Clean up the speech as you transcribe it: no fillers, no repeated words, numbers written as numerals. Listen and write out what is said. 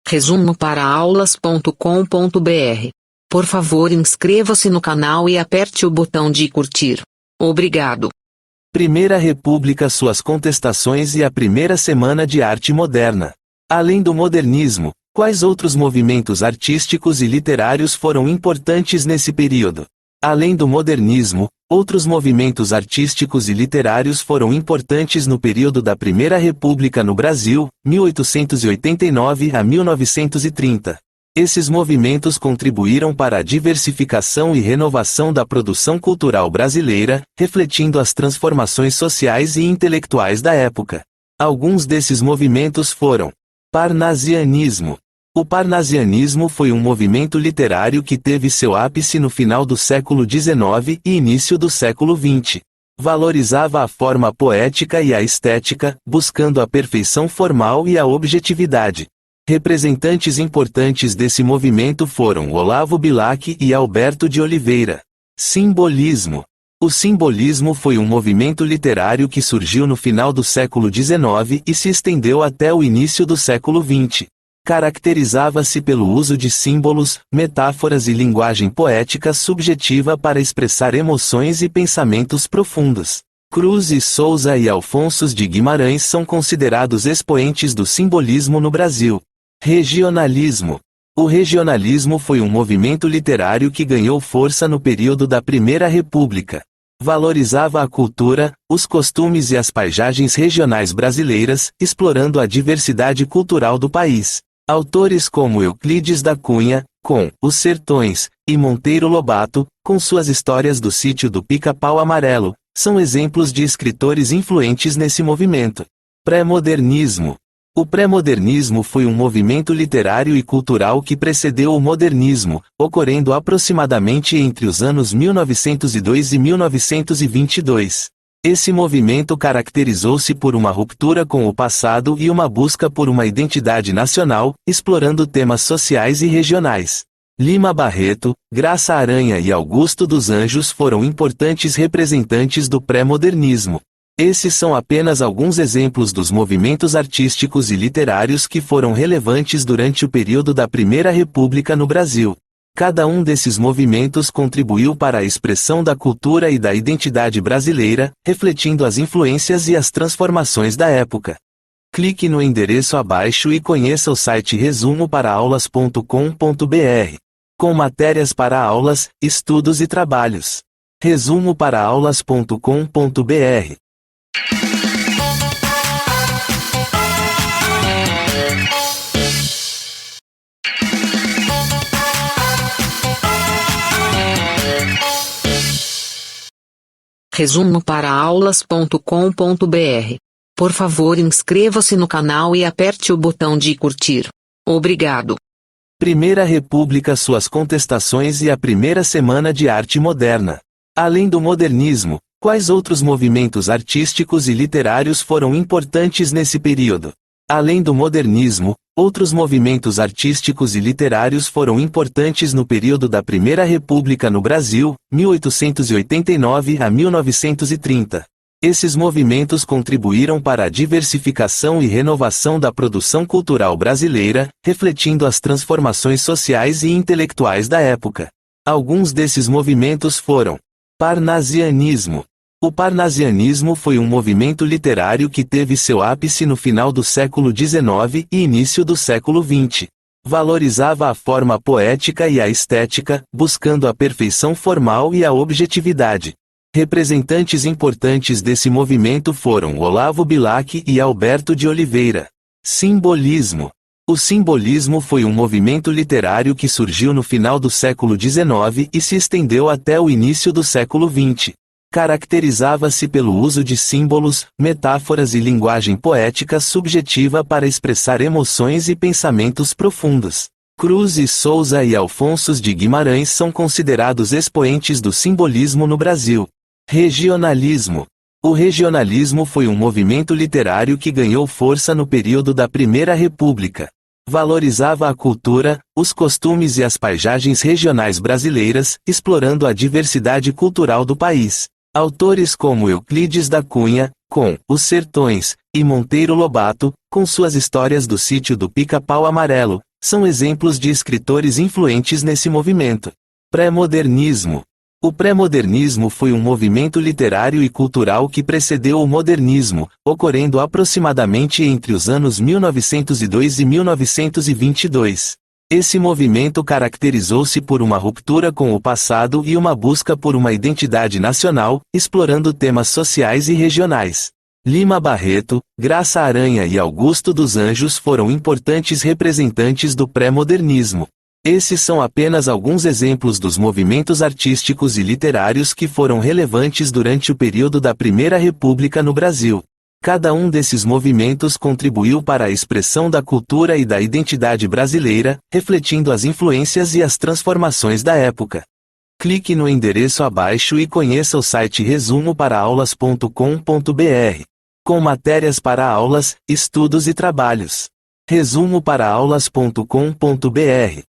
Resumo para aulas.com.br. Por favor, inscreva-se no canal e aperte o botão de curtir. Obrigado. Primeira República, suas contestações e a primeira semana de arte moderna. Além do modernismo, quais outros movimentos artísticos e literários foram importantes nesse período? Além do modernismo, outros movimentos artísticos e literários foram importantes no período da Primeira República no Brasil, 1889 a 1930. Esses movimentos contribuíram para a diversificação e renovação da produção cultural brasileira, refletindo as transformações sociais e intelectuais da época. Alguns desses movimentos foram: Parnasianismo. O parnasianismo foi um movimento literário que teve seu ápice no final do século XIX e início do século XX. Valorizava a forma poética e a estética, buscando a perfeição formal e a objetividade. Representantes importantes desse movimento foram Olavo Bilac e Alberto de Oliveira. Simbolismo. O simbolismo foi um movimento literário que surgiu no final do século XIX e se estendeu até o início do século XX. Caracterizava-se pelo uso de símbolos, metáforas e linguagem poética subjetiva para expressar emoções e pensamentos profundos. Cruz e Souza e Alfonso de Guimarães são considerados expoentes do simbolismo no Brasil. Regionalismo. O regionalismo foi um movimento literário que ganhou força no período da Primeira República. Valorizava a cultura, os costumes e as paisagens regionais brasileiras, explorando a diversidade cultural do país. Autores como Euclides da Cunha, com Os Sertões, e Monteiro Lobato, com suas histórias do sítio do Pica-Pau Amarelo, são exemplos de escritores influentes nesse movimento. Pré-modernismo. O pré-modernismo foi um movimento literário e cultural que precedeu o modernismo, ocorrendo aproximadamente entre os anos 1902 e 1922. Esse movimento caracterizou-se por uma ruptura com o passado e uma busca por uma identidade nacional, explorando temas sociais e regionais. Lima Barreto, Graça Aranha e Augusto dos Anjos foram importantes representantes do pré-modernismo. Esses são apenas alguns exemplos dos movimentos artísticos e literários que foram relevantes durante o período da Primeira República no Brasil. Cada um desses movimentos contribuiu para a expressão da cultura e da identidade brasileira, refletindo as influências e as transformações da época. Clique no endereço abaixo e conheça o site resumoparaaaulas.com.br, com matérias para aulas, estudos e trabalhos. resumoparaaaulas.com.br. Resumo para aulas.com.br. Por favor, inscreva-se no canal e aperte o botão de curtir. Obrigado. Primeira República, suas contestações e a primeira semana de arte moderna. Além do modernismo, quais outros movimentos artísticos e literários foram importantes nesse período? Além do modernismo, outros movimentos artísticos e literários foram importantes no período da Primeira República no Brasil, 1889 a 1930. Esses movimentos contribuíram para a diversificação e renovação da produção cultural brasileira, refletindo as transformações sociais e intelectuais da época. Alguns desses movimentos foram: Parnasianismo. O parnasianismo foi um movimento literário que teve seu ápice no final do século XIX e início do século XX. Valorizava a forma poética e a estética, buscando a perfeição formal e a objetividade. Representantes importantes desse movimento foram Olavo Bilac e Alberto de Oliveira. Simbolismo. O simbolismo foi um movimento literário que surgiu no final do século XIX e se estendeu até o início do século XX. Caracterizava-se pelo uso de símbolos, metáforas e linguagem poética subjetiva para expressar emoções e pensamentos profundos. Cruz e Souza e Alfonso de Guimarães são considerados expoentes do simbolismo no Brasil. Regionalismo. O regionalismo foi um movimento literário que ganhou força no período da Primeira República. Valorizava a cultura, os costumes e as paisagens regionais brasileiras, explorando a diversidade cultural do país. Autores como Euclides da Cunha, com Os Sertões, e Monteiro Lobato, com suas histórias do sítio do Pica-Pau Amarelo, são exemplos de escritores influentes nesse movimento. Pré-modernismo. O pré-modernismo foi um movimento literário e cultural que precedeu o modernismo, ocorrendo aproximadamente entre os anos 1902 e 1922. Esse movimento caracterizou-se por uma ruptura com o passado e uma busca por uma identidade nacional, explorando temas sociais e regionais. Lima Barreto, Graça Aranha e Augusto dos Anjos foram importantes representantes do pré-modernismo. Esses são apenas alguns exemplos dos movimentos artísticos e literários que foram relevantes durante o período da Primeira República no Brasil. Cada um desses movimentos contribuiu para a expressão da cultura e da identidade brasileira, refletindo as influências e as transformações da época. Clique no endereço abaixo e conheça o site resumoparaaaulas.com.br, com matérias para aulas, estudos e trabalhos. resumoparaaaulas.com.br